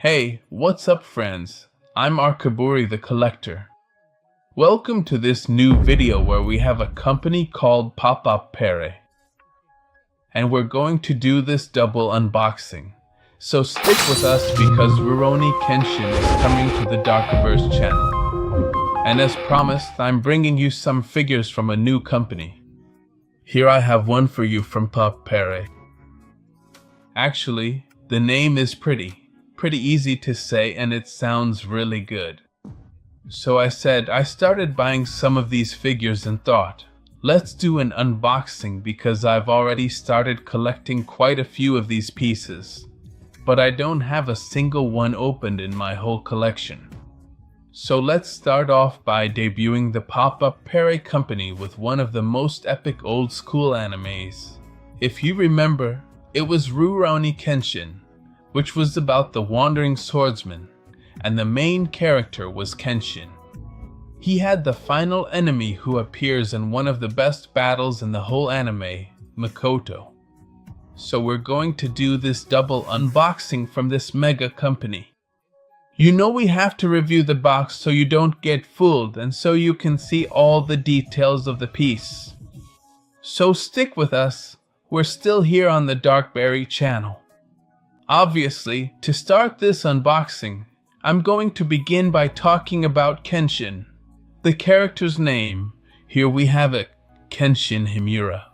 Hey, what's up friends? I'm Darkoburi the Collector. Welcome to this new video where we have a company called Pop-Up Pere. And we're going to do this double unboxing. So stick with us because Rurouni Kenshin is coming to the Darkoburi channel. And as promised, I'm bringing you some figures from a new company. Here I have one for you from Pop Pere. Actually, the name is pretty easy to say and it sounds really good. So I started buying some of these figures and thought, let's do an unboxing because I've already started collecting quite a few of these pieces. But I don't have a single one opened in my whole collection. So let's start off by debuting the Pop-Up Pere company with one of the most epic old school animes. If you remember, it was Rurouni Kenshin, which was about the wandering swordsman, and the main character was Kenshin. He had the final enemy who appears in one of the best battles in the whole anime, Makoto. So we're going to do this double unboxing from this mega company. You know we have to review the box so you don't get fooled and so you can see all the details of the piece. So stick with us, we're still here on the Darkoburi channel. Obviously, to start this unboxing, I'm going to begin by talking about Kenshin. The character's name, here we have it, Kenshin Himura.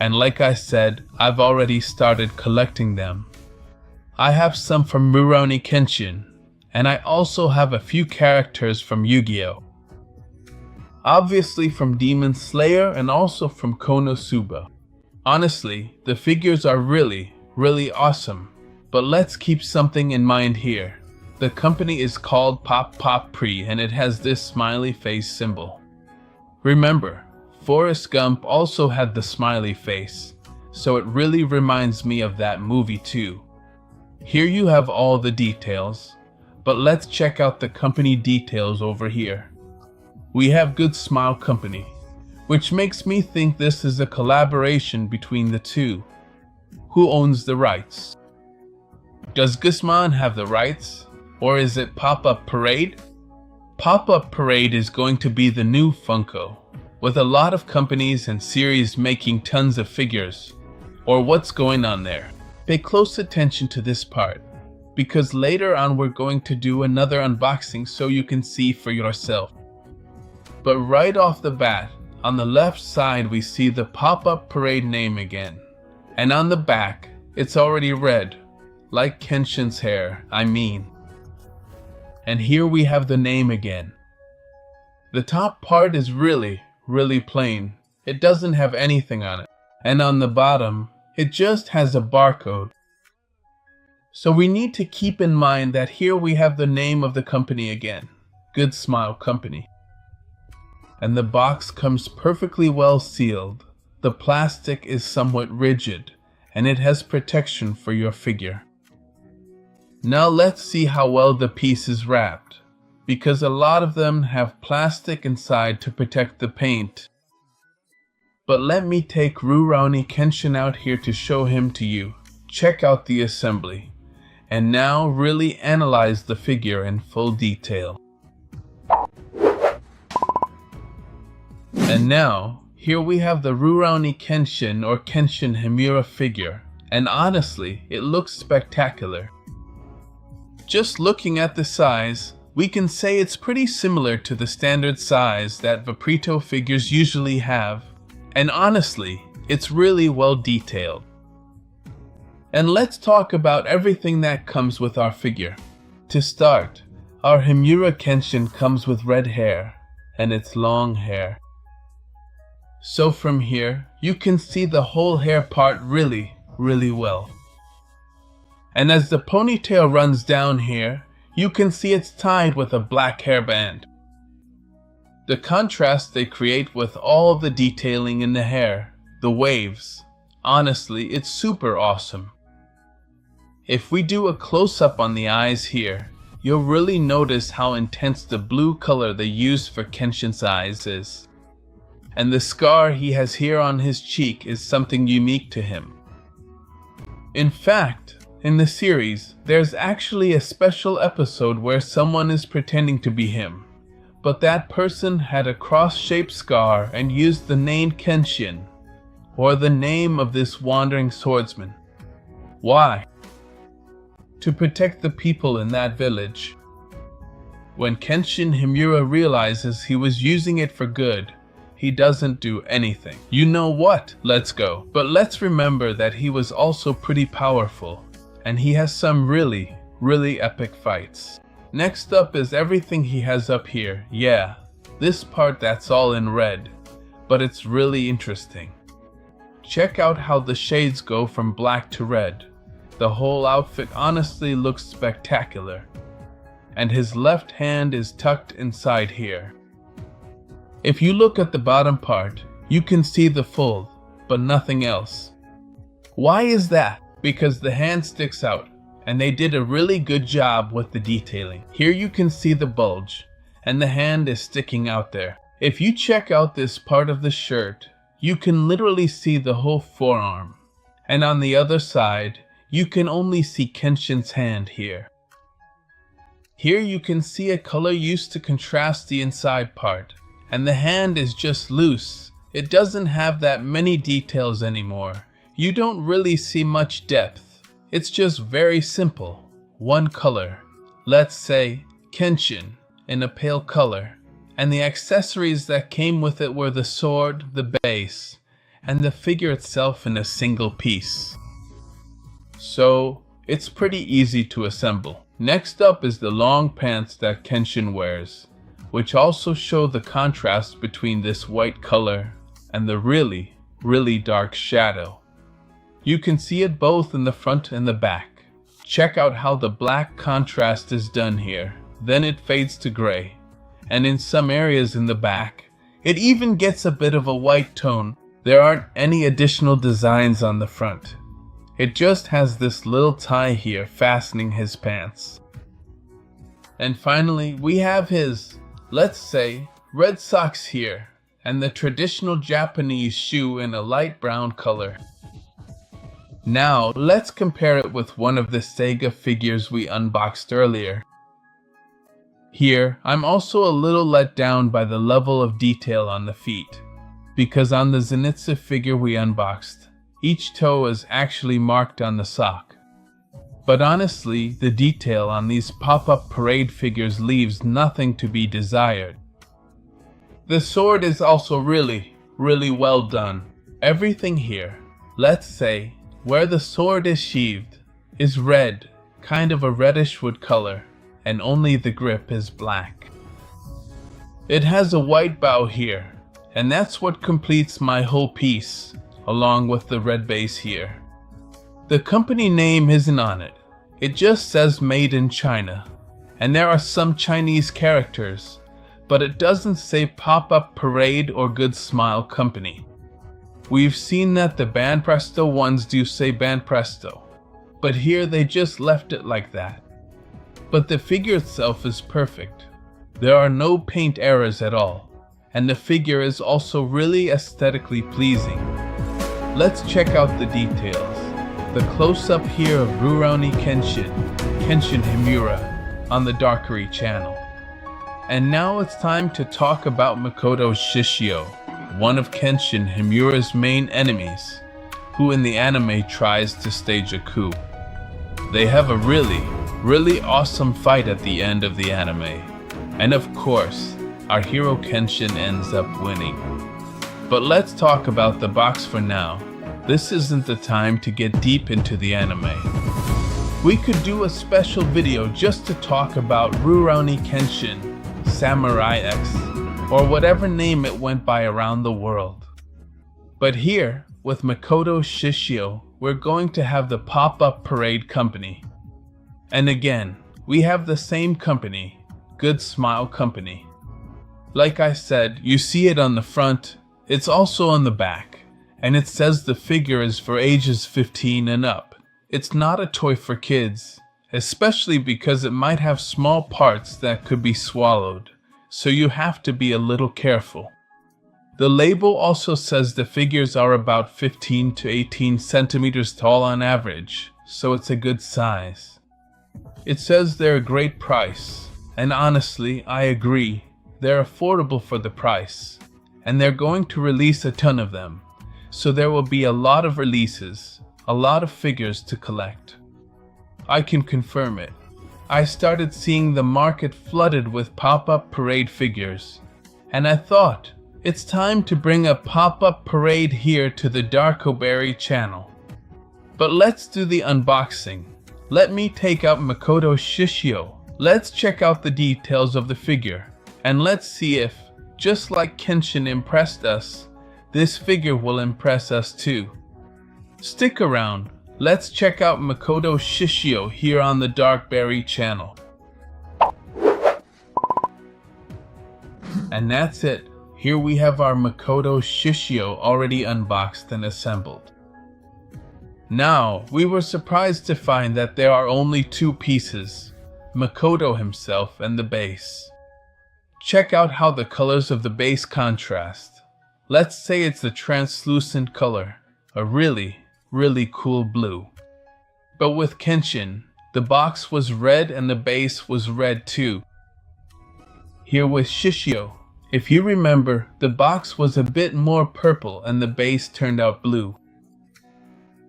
And like I said, I've already started collecting them. I have some from Rurouni Kenshin, and I also have a few characters from Yu-Gi-Oh! Obviously from Demon Slayer and also from Konosuba. Honestly, the figures are really awesome. But let's keep something in mind here. The company is called Pop Pre and it has this smiley face symbol. Remember, Forrest Gump also had the smiley face, so it really reminds me of that movie too. Here you have all the details, but let's check out the company details over here. We have Good Smile Company, which makes me think this is a collaboration between the two. Who owns the rights? Does Guzman have the rights? Or is it Pop-Up Parade? Pop-Up Parade is going to be the new Funko, with a lot of companies and series making tons of figures. Or what's going on there? Pay close attention to this part, because later on we're going to do another unboxing so you can see for yourself. But right off the bat, on the left side we see the Pop-Up Parade name again. And on the back, it's already red. Like Kenshin's hair, I mean. And here we have the name again. The top part is really plain. It doesn't have anything on it. And on the bottom, it just has a barcode. So we need to keep in mind that here we have the name of the company again. Good Smile Company. And the box comes perfectly well sealed. The plastic is somewhat rigid, and it has protection for your figure. Now let's see how well the piece is wrapped, because a lot of them have plastic inside to protect the paint. But let me take Rurouni Kenshin out here to show him to you. Check out the assembly, and now really analyze the figure in full detail. And now, here we have the Rurouni Kenshin or Kenshin Himura figure, and honestly, it looks spectacular. Just looking at the size, we can say it's pretty similar to the standard size that Vaprito figures usually have, and honestly, it's really well detailed. And let's talk about everything that comes with our figure. To start, our Himura Kenshin comes with red hair, and it's long hair. So from here, you can see the whole hair part really well. And as the ponytail runs down here, you can see it's tied with a black hairband. The contrast they create with all of the detailing in the hair, the waves, honestly, it's super awesome. If we do a close-up on the eyes here, you'll really notice how intense the blue color they use for Kenshin's eyes is. And the scar he has here on his cheek is something unique to him. In fact, In the series, there's actually a special episode where someone is pretending to be him, but that person had a cross-shaped scar and used the name Kenshin, or the name of this wandering swordsman. Why? To protect the people in that village. When Kenshin Himura realizes he was using it for good, he doesn't do anything. You know what? Let's go. But let's remember that he was also pretty powerful, and he has some really epic fights. Next up is everything he has up here. Yeah, this part that's all in red, but it's really interesting. Check out how the shades go from black to red. The whole outfit honestly looks spectacular. And his left hand is tucked inside here. If you look at the bottom part, you can see the fold, but nothing else. Why is that? Because the hand sticks out, and they did a really good job with the detailing. Here you can see the bulge, and the hand is sticking out there. If you check out this part of the shirt, you can literally see the whole forearm. And on the other side, you can only see Kenshin's hand here. Here you can see a color used to contrast the inside part, and the hand is just loose. It doesn't have that many details anymore. You don't really see much depth. It's just very simple. One color. Let's say Kenshin in a pale color. And the accessories that came with it were the sword, the base, and the figure itself in a single piece. So, it's pretty easy to assemble. Next up is the long pants that Kenshin wears, which also show the contrast between this white color and the really dark shadow. You can see it both in the front and the back. Check out how the black contrast is done here. Then it fades to gray, and in some areas in the back, it even gets a bit of a white tone. There aren't any additional designs on the front. It just has this little tie here fastening his pants. And finally, we have his, let's say, red socks here, and the traditional Japanese shoe in a light brown color. Now, let's compare it with one of the Sega figures we unboxed earlier. Here, I'm also a little let down by the level of detail on the feet, because on the Zenitsu figure we unboxed, each toe is actually marked on the sock. But honestly, the detail on these pop-up parade figures leaves nothing to be desired. The sword is also really well done. Everything here, let's say, where the sword is sheathed, is red, kind of a reddish wood color, and only the grip is black. It has a white bow here, and that's what completes my whole piece, along with the red base here. The company name isn't on it. It just says made in China, and there are some Chinese characters, but it doesn't say Pop-Up Parade or Good Smile Company. We've seen that the Banpresto ones do say Banpresto, but here they just left it like that. But the figure itself is perfect. There are no paint errors at all, and the figure is also really aesthetically pleasing. Let's check out the details. The close-up here of Rurouni Kenshin Himura, on the Darkoburi channel. And now it's time to talk about Makoto's Shishio, one of Kenshin Himura's main enemies, who in the anime tries to stage a coup. They have a really awesome fight at the end of the anime, and of course, our hero Kenshin ends up winning. But let's talk about the box for now. This isn't the time to get deep into the anime. We could do a special video just to talk about Rurouni Kenshin, Samurai X, or whatever name it went by around the world. But here, with Makoto Shishio, we're going to have the Pop-Up Parade Company. And again, we have the same company, Good Smile Company. Like I said, you see it on the front, it's also on the back, and it says the figure is for ages 15 and up. It's not a toy for kids, especially because it might have small parts that could be swallowed, so you have to be a little careful. The label also says the figures are about 15 to 18 centimeters tall on average, so it's a good size. It says they're a great price, and honestly, I agree. They're affordable for the price, and they're going to release a ton of them, so there will be a lot of releases, a lot of figures to collect. I can confirm it. I started seeing the market flooded with pop-up parade figures, and I thought, it's time to bring a pop-up parade here to the Darkoburi channel. But let's do the unboxing. Let me take out Makoto's Shishio. Let's check out the details of the figure, and let's see if, just like Kenshin impressed us, this figure will impress us too. Stick around. Let's check out Makoto's Shishio here on the Darkoburi channel. And that's it. Here we have our Makoto Shishio already unboxed and assembled. Now, we were surprised to find that there are only two pieces, Makoto himself and the base. Check out how the colors of the base contrast. Let's say it's a translucent color, a really cool blue. But with Kenshin, the box was red and the base was red too. Here with Shishio, if you remember, the box was a bit more purple and the base turned out blue.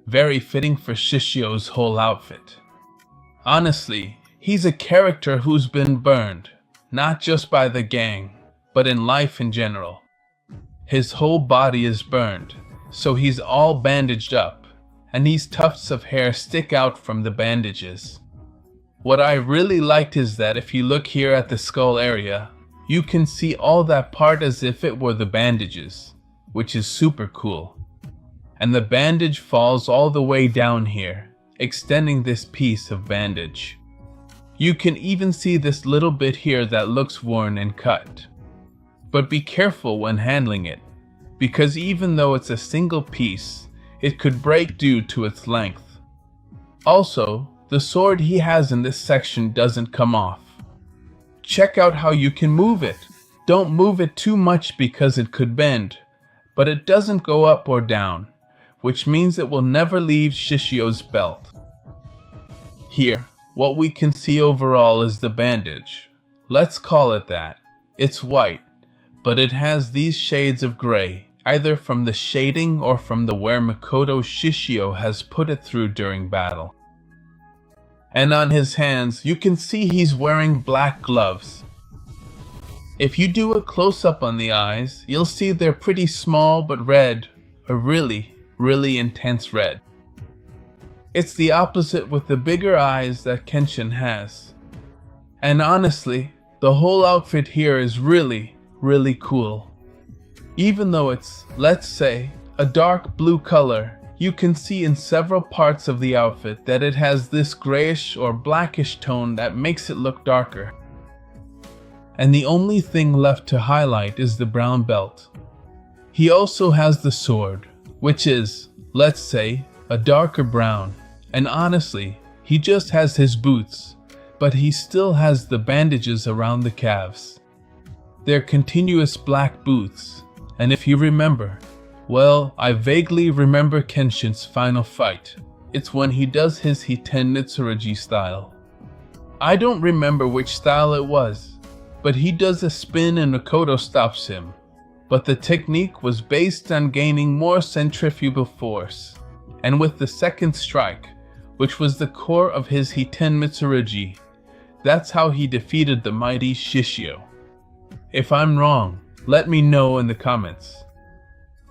Very fitting for Shishio's whole outfit. Honestly, he's a character who's been burned, not just by the gang, but in life in general. His whole body is burned, so he's all bandaged up, and these tufts of hair stick out from the bandages. What I really liked is that if you look here at the skull area, you can see all that part as if it were the bandages, which is super cool. And the bandage falls all the way down here, extending this piece of bandage. You can even see this little bit here that looks worn and cut. But be careful when handling it, because even though it's a single piece, it could break due to its length. Also, the sword he has in this section doesn't come off. Check out how you can move it. Don't move it too much because it could bend, but it doesn't go up or down, which means it will never leave Shishio's belt. Here, what we can see overall is the bandage. Let's call it that. It's white, but it has these shades of gray, either from the shading or from the wear Makoto Shishio has put it through during battle. And on his hands, you can see he's wearing black gloves. If you do a close-up on the eyes, you'll see they're pretty small but red, a really intense red. It's the opposite with the bigger eyes that Kenshin has. And honestly, the whole outfit here is really cool. Even though it's, let's say, a dark blue color, you can see in several parts of the outfit that it has this grayish or blackish tone that makes it look darker. And the only thing left to highlight is the brown belt. He also has the sword, which is, let's say, a darker brown. And honestly, he just has his boots, but he still has the bandages around the calves. They're continuous black boots, and if you remember, well, I vaguely remember Kenshin's final fight. It's when he does his Hiten Nitsurugi style. I don't remember which style it was, but he does a spin and Makoto stops him. But the technique was based on gaining more centrifugal force, and with the second strike, which was the core of his Hiten Mitsurugi, that's how he defeated the mighty Shishio. If I'm wrong, let me know in the comments.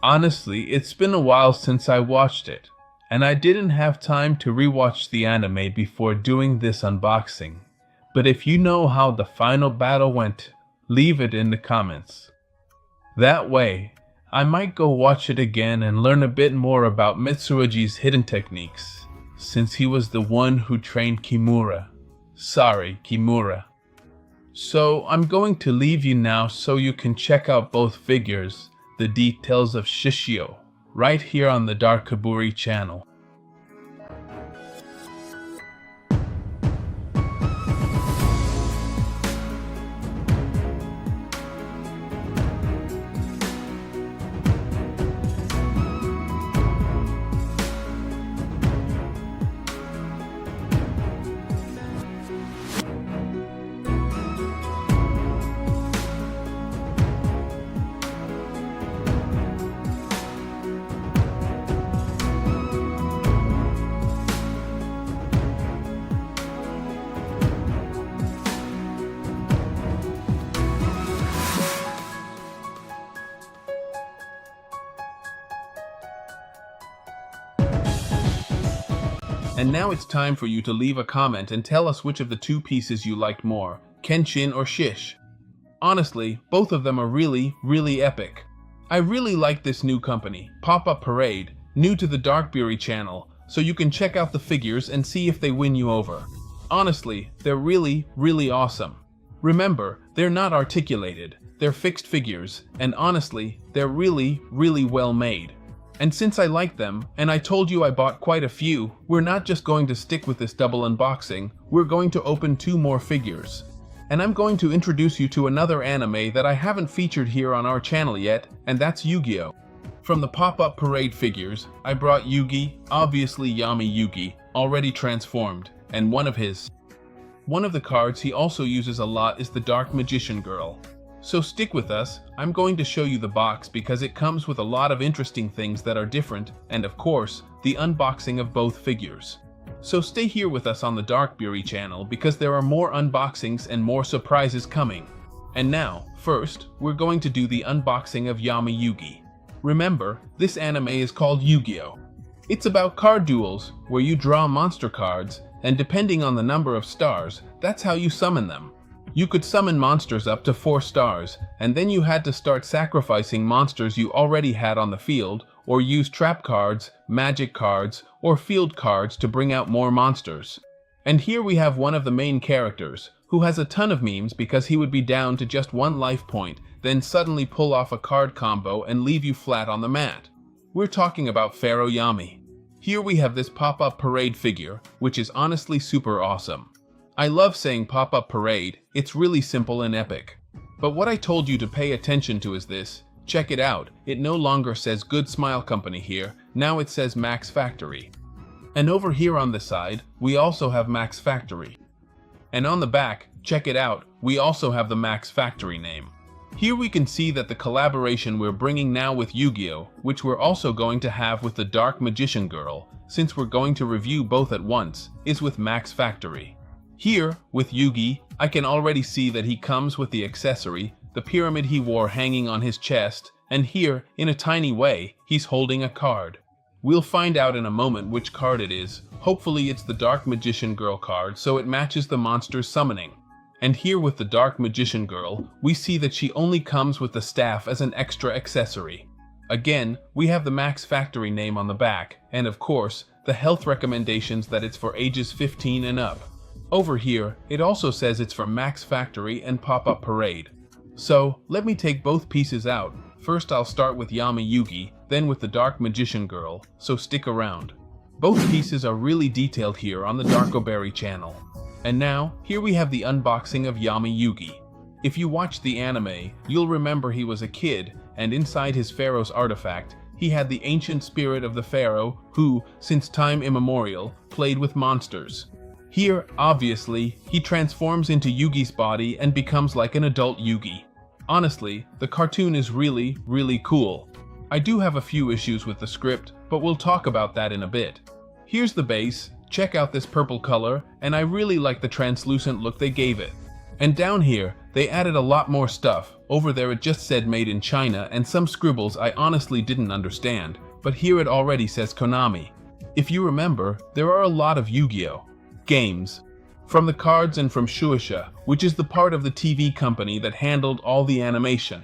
Honestly, it's been a while since I watched it, and I didn't have time to rewatch the anime before doing this unboxing. But if you know how the final battle went, leave it in the comments. That way, I might go watch it again and learn a bit more about Mitsurugi's hidden techniques, since he was the one who trained Kimura. So I'm going to leave you now so you can check out both figures, the details of Shishio, right here on the Darkoburi channel. And now it's time for you to leave a comment and tell us which of the two pieces you liked more, Kenshin or Shish. Honestly, both of them are really, really epic. I really like this new company, Pop-Up Parade, new to the Darkoburi channel, so you can check out the figures and see if they win you over. Honestly, they're really, really awesome. Remember, they're not articulated, they're fixed figures, and honestly, they're really, really well made. And since I like them, and I told you I bought quite a few, we're not just going to stick with this double unboxing, we're going to open 2 more figures. And I'm going to introduce you to another anime that I haven't featured here on our channel yet, and that's Yu-Gi-Oh! From the Pop-Up Parade figures, I brought Yugi, obviously Yami Yugi, already transformed, and one of the cards he also uses a lot is the Dark Magician Girl. So stick with us, I'm going to show you the box because it comes with a lot of interesting things that are different, and of course, the unboxing of both figures. So stay here with us on the Darkoburi channel because there are more unboxings and more surprises coming. And now, first, we're going to do the unboxing of Yami Yugi. Remember, this anime is called Yu-Gi-Oh! It's about card duels, where you draw monster cards, and depending on the number of stars, that's how you summon them. You could summon monsters up to 4 stars, and then you had to start sacrificing monsters you already had on the field, or use trap cards, magic cards, or field cards to bring out more monsters. And here we have one of the main characters, who has a ton of memes because he would be down to just 1 life point, then suddenly pull off a card combo and leave you flat on the mat. We're talking about Pharaoh Yami. Here we have this Pop-Up Parade figure, which is honestly super awesome. I love saying Pop-Up Parade, it's really simple and epic. But what I told you to pay attention to is this. Check it out, it no longer says Good Smile Company here, now it says Max Factory. And over here on the side, we also have Max Factory. And on the back, check it out, we also have the Max Factory name. Here we can see that the collaboration we're bringing now with Yu-Gi-Oh!, which we're also going to have with the Dark Magician Girl, since we're going to review both at once, is with Max Factory. Here, with Yugi, I can already see that he comes with the accessory, the pyramid he wore hanging on his chest, and here, in a tiny way, he's holding a card. We'll find out in a moment which card it is. Hopefully it's the Dark Magician Girl card so it matches the monster's summoning. And here with the Dark Magician Girl, we see that she only comes with the staff as an extra accessory. Again, we have the Max Factory name on the back, and of course, the health recommendations that it's for ages 15 and up. Over here, it also says it's for Max Factory and Pop-Up Parade. So, let me take both pieces out. First I'll start with Yami Yugi, then with the Dark Magician Girl, so stick around. Both pieces are really detailed here on the Darkoburi channel. And now, here we have the unboxing of Yami Yugi. If you watched the anime, you'll remember he was a kid, and inside his Pharaoh's artifact, he had the ancient spirit of the Pharaoh who, since time immemorial, played with monsters. Here, obviously, he transforms into Yugi's body and becomes like an adult Yugi. Honestly, the cartoon is really, really cool. I do have a few issues with the script, but we'll talk about that in a bit. Here's the base, check out this purple color, and I really like the translucent look they gave it. And down here, they added a lot more stuff. Over there it just said made in China and some scribbles I honestly didn't understand, but here it already says Konami. If you remember, there are a lot of Yu-Gi-Oh! Games. From the cards and from Shueisha, which is the part of the TV company that handled all the animation.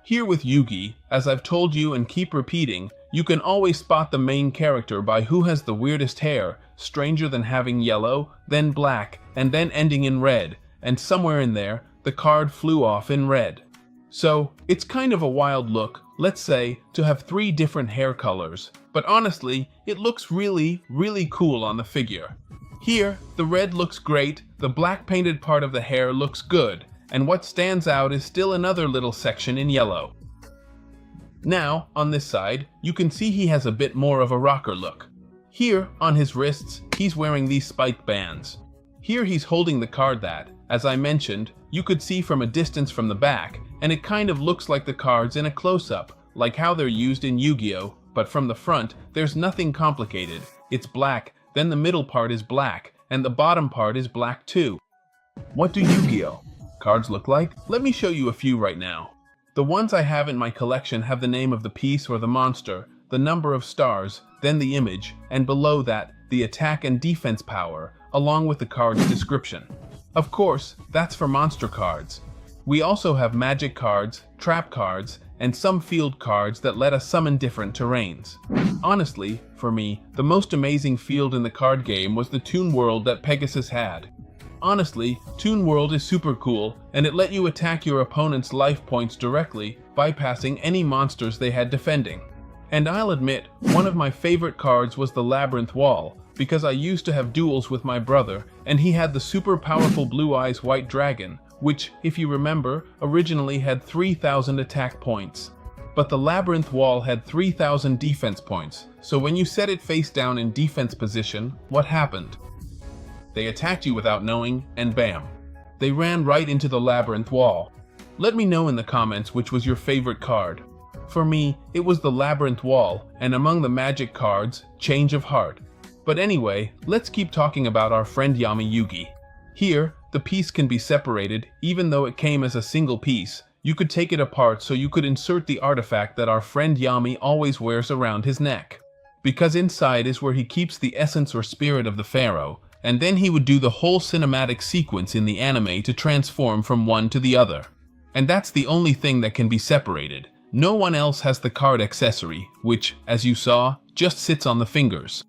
Here with Yugi, as I've told you and keep repeating, you can always spot the main character by who has the weirdest hair, stranger than having yellow, then black, and then ending in red, and somewhere in there, the card flew off in red. So, it's kind of a wild look, let's say, to have 3 different hair colors, but honestly, it looks really, really cool on the figure. Here, the red looks great, the black painted part of the hair looks good, and what stands out is still another little section in yellow. Now, on this side, you can see he has a bit more of a rocker look. Here, on his wrists, he's wearing these spike bands. Here he's holding the card that, as I mentioned, you could see from a distance from the back, and it kind of looks like the cards in a close-up, like how they're used in Yu-Gi-Oh!, but from the front, there's nothing complicated. It's black, then the middle part is black, and the bottom part is black too. What do Yu-Gi-Oh! Cards look like? Let me show you a few right now. The ones I have in my collection have the name of the piece or the monster. the number of stars, then the image, and below that, the attack and defense power, along with the card's description. Of course, that's for monster cards. We also have magic cards, trap cards, and some field cards that let us summon different terrains. Honestly, for me, the most amazing field in the card game was the Toon World that Pegasus had. Honestly, Toon World is super cool, and it let you attack your opponent's life points directly, bypassing any monsters they had defending. And I'll admit, one of my favorite cards was the Labyrinth Wall, because I used to have duels with my brother, and he had the super powerful Blue Eyes White Dragon, which, if you remember, originally had 3,000 attack points. But the Labyrinth Wall had 3,000 defense points, so when you set it face down in defense position, what happened? They attacked you without knowing, and bam! They ran right into the Labyrinth Wall. Let me know in the comments which was your favorite card. For me, it was the Labyrinth Wall, and among the magic cards, Change of Heart. But anyway, let's keep talking about our friend Yami Yugi. Here, the piece can be separated, even though it came as a single piece. You could take it apart so you could insert the artifact that our friend Yami always wears around his neck. Because inside is where he keeps the essence or spirit of the pharaoh, and then he would do the whole cinematic sequence in the anime to transform from one to the other. And that's the only thing that can be separated. No one else has the card accessory, which, as you saw, just sits on the fingers.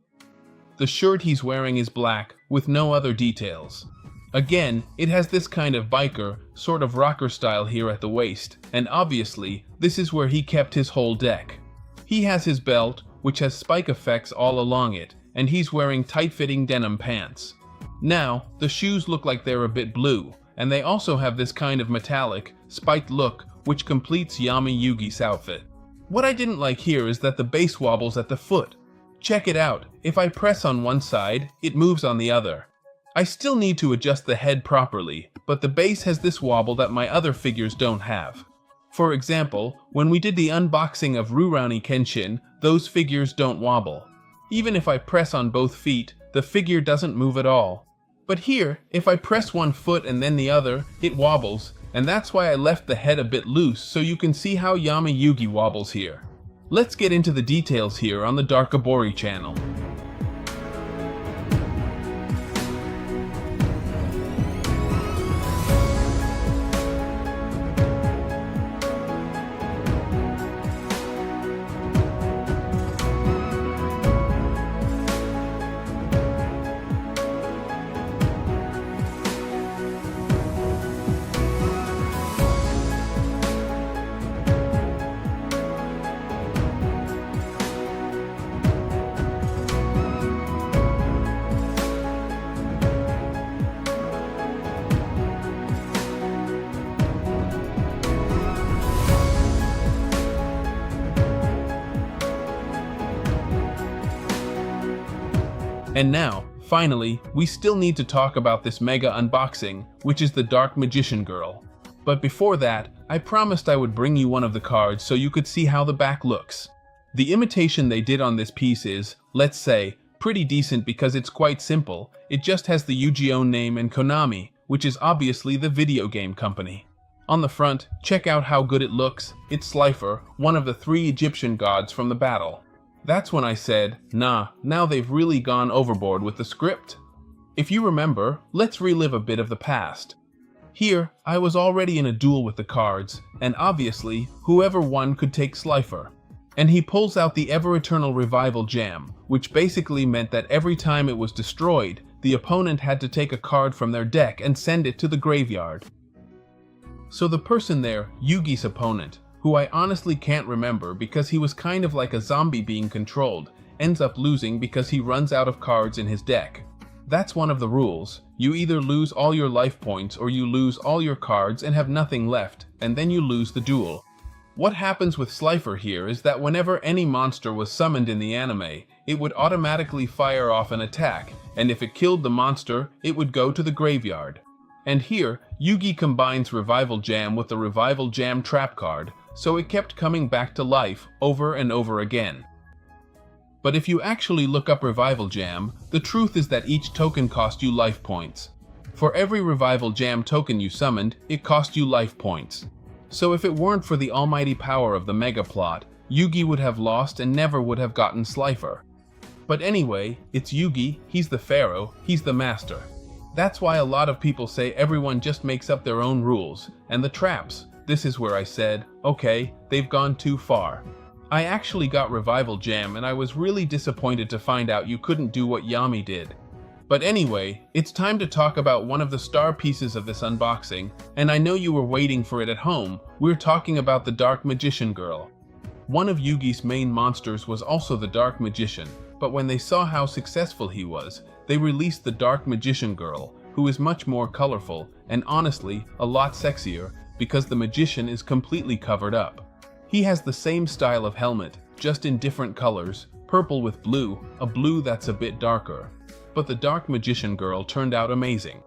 The shirt he's wearing is black, with no other details. Again, it has this kind of biker, sort of rocker style here at the waist, and obviously, this is where he kept his whole deck. He has his belt, which has spike effects all along it, and he's wearing tight-fitting denim pants. Now, the shoes look like they're a bit blue, and they also have this kind of metallic, spiked look, which completes Yami Yugi's outfit. What I didn't like here is that the base wobbles at the foot. Check it out, if I press on one side, it moves on the other. I still need to adjust the head properly, but the base has this wobble that my other figures don't have. For example, when we did the unboxing of Rurouni Kenshin, those figures don't wobble. Even if I press on both feet, the figure doesn't move at all. But here, if I press one foot and then the other, it wobbles, and that's why I left the head a bit loose so you can see how Yami Yugi wobbles here. Let's get into the details here on the Darkoburi channel. And now, finally, we still need to talk about this mega unboxing, which is the Dark Magician Girl. But before that, I promised I would bring you one of the cards so you could see how the back looks. The imitation they did on this piece is, let's say, pretty decent because it's quite simple. It just has the Yu-Gi-Oh name and Konami, which is obviously the video game company. On the front, check out how good it looks. It's Slifer, one of the 3 Egyptian gods from the battle. That's when I said, nah, now they've really gone overboard with the script. If you remember, let's relive a bit of the past. Here, I was already in a duel with the cards, and obviously, whoever won could take Slifer. And he pulls out the ever-eternal Revival Gem, which basically meant that every time it was destroyed, the opponent had to take a card from their deck and send it to the graveyard. So the person there, Yugi's opponent, who I honestly can't remember because he was kind of like a zombie being controlled, ends up losing because he runs out of cards in his deck. That's one of the rules. You either lose all your life points or you lose all your cards and have nothing left, and then you lose the duel. What happens with Slifer here is that whenever any monster was summoned in the anime, it would automatically fire off an attack, and if it killed the monster, it would go to the graveyard. And here, Yugi combines Revival Jam with the Revival Jam trap card, so it kept coming back to life over and over again. But if you actually look up Revival Jam, the truth is that each token cost you life points. For every Revival Jam token you summoned, it cost you life points. So if it weren't for the almighty power of the Mega Plot, Yugi would have lost and never would have gotten Slifer. But anyway, it's Yugi, he's the pharaoh, he's the master. That's why a lot of people say everyone just makes up their own rules, and the traps. This is where I said, okay, they've gone too far. I actually got Revival Jam and I was really disappointed to find out you couldn't do what Yami did. But anyway, it's time to talk about one of the star pieces of this unboxing, and I know you were waiting for it at home. We're talking about the Dark Magician Girl. One of Yugi's main monsters was also the Dark Magician, but when they saw how successful he was, they released the Dark Magician Girl, who is much more colorful and honestly a lot sexier because the magician is completely covered up. He has the same style of helmet, just in different colors, purple with blue, a blue that's a bit darker. But the Dark Magician Girl turned out amazing.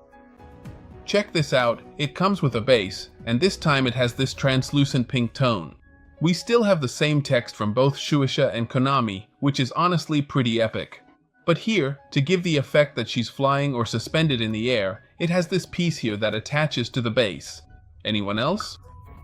Check this out, it comes with a base, and this time it has this translucent pink tone. We still have the same text from both Shueisha and Konami, which is honestly pretty epic. But here, to give the effect that she's flying or suspended in the air, it has this piece here that attaches to the base. Anyone else?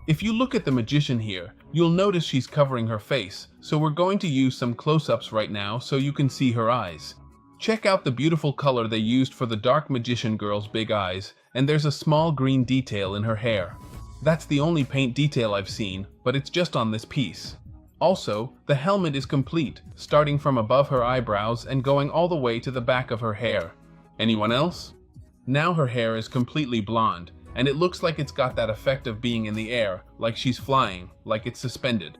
If you look at the magician here, you'll notice she's covering her face, so we're going to use some close-ups right now so you can see her eyes. Check out the beautiful color they used for the Dark Magician Girl's big eyes, and there's a small green detail in her hair. That's the only paint detail I've seen, but it's just on this piece. Also, the helmet is complete, starting from above her eyebrows and going all the way to the back of her hair. Anyone else? Now her hair is completely blonde, and it looks like it's got that effect of being in the air, like she's flying, like it's suspended.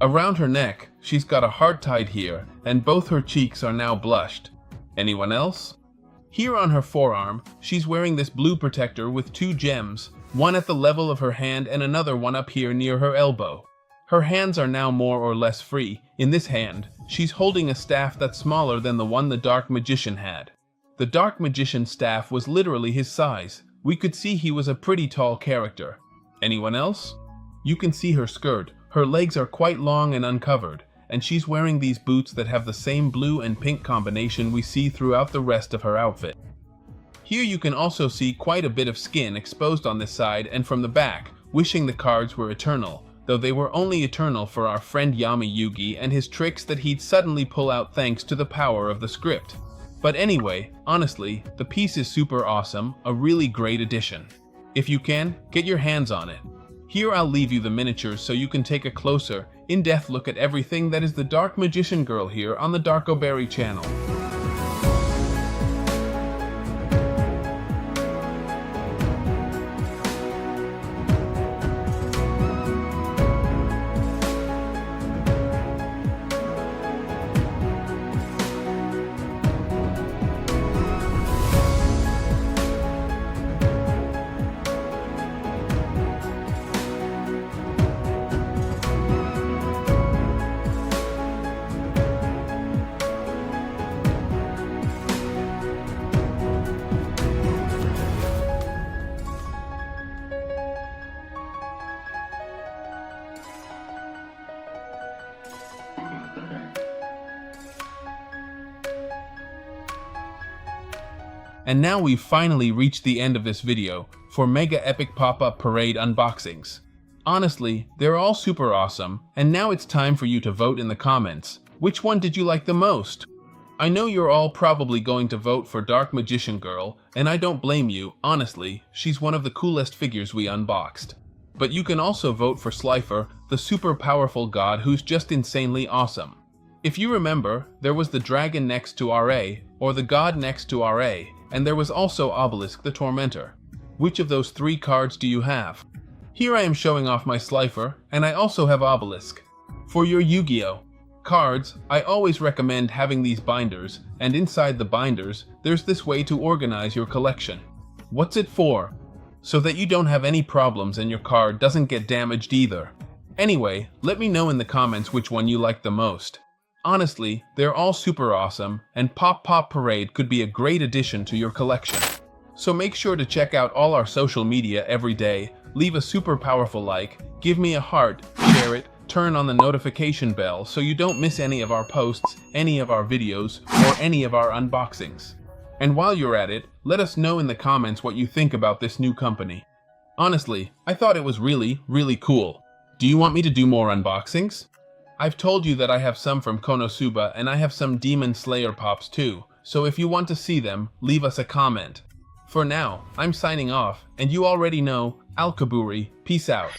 Around her neck, she's got a heart tied here, and both her cheeks are now blushed. Anyone else? Here on her forearm, she's wearing this blue protector with two gems, one at the level of her hand and another one up here near her elbow. Her hands are now more or less free. In this hand, she's holding a staff that's smaller than the one the Dark Magician had. The Dark Magician's staff was literally his size. We could see he was a pretty tall character. Anyone else? You can see her skirt. Her legs are quite long and uncovered, and she's wearing these boots that have the same blue and pink combination we see throughout the rest of her outfit. Here you can also see quite a bit of skin exposed on this side and from the back, wishing the cards were eternal, though they were only eternal for our friend Yami Yugi and his tricks that he'd suddenly pull out thanks to the power of the script. But anyway, honestly, the piece is super awesome, a really great addition. If you can, get your hands on it. Here I'll leave you the miniatures so you can take a closer, in-depth look at everything that is the Dark Magician Girl here on the Darkoburi channel. And now we've finally reached the end of this video for Mega Epic Pop-Up Parade unboxings. Honestly, they're all super awesome, and now it's time for you to vote in the comments. Which one did you like the most? I know you're all probably going to vote for Dark Magician Girl, and I don't blame you, honestly, she's one of the coolest figures we unboxed. But you can also vote for Slifer, the super powerful god who's just insanely awesome. If you remember, there was the dragon next to RA, or the god next to RA, and there was also Obelisk the Tormentor. Which of those three cards do you have? Here I am showing off my Slifer, and I also have Obelisk. For your Yu-Gi-Oh! Cards, I always recommend having these binders, and inside the binders, there's this way to organize your collection. What's it for? So that you don't have any problems and your card doesn't get damaged either. Anyway, let me know in the comments which one you like the most. Honestly, they're all super awesome, and Pop Pop Parade could be a great addition to your collection. So make sure to check out all our social media every day, leave a super powerful like, give me a heart, share it, turn on the notification bell so you don't miss any of our posts, any of our videos, or any of our unboxings. And while you're at it, let us know in the comments what you think about this new company. Honestly, I thought it was really, really cool. Do you want me to do more unboxings? I've told you that I have some from Konosuba and I have some Demon Slayer pops too, so if you want to see them, leave us a comment. For now, I'm signing off, and you already know, Darkoburi, peace out.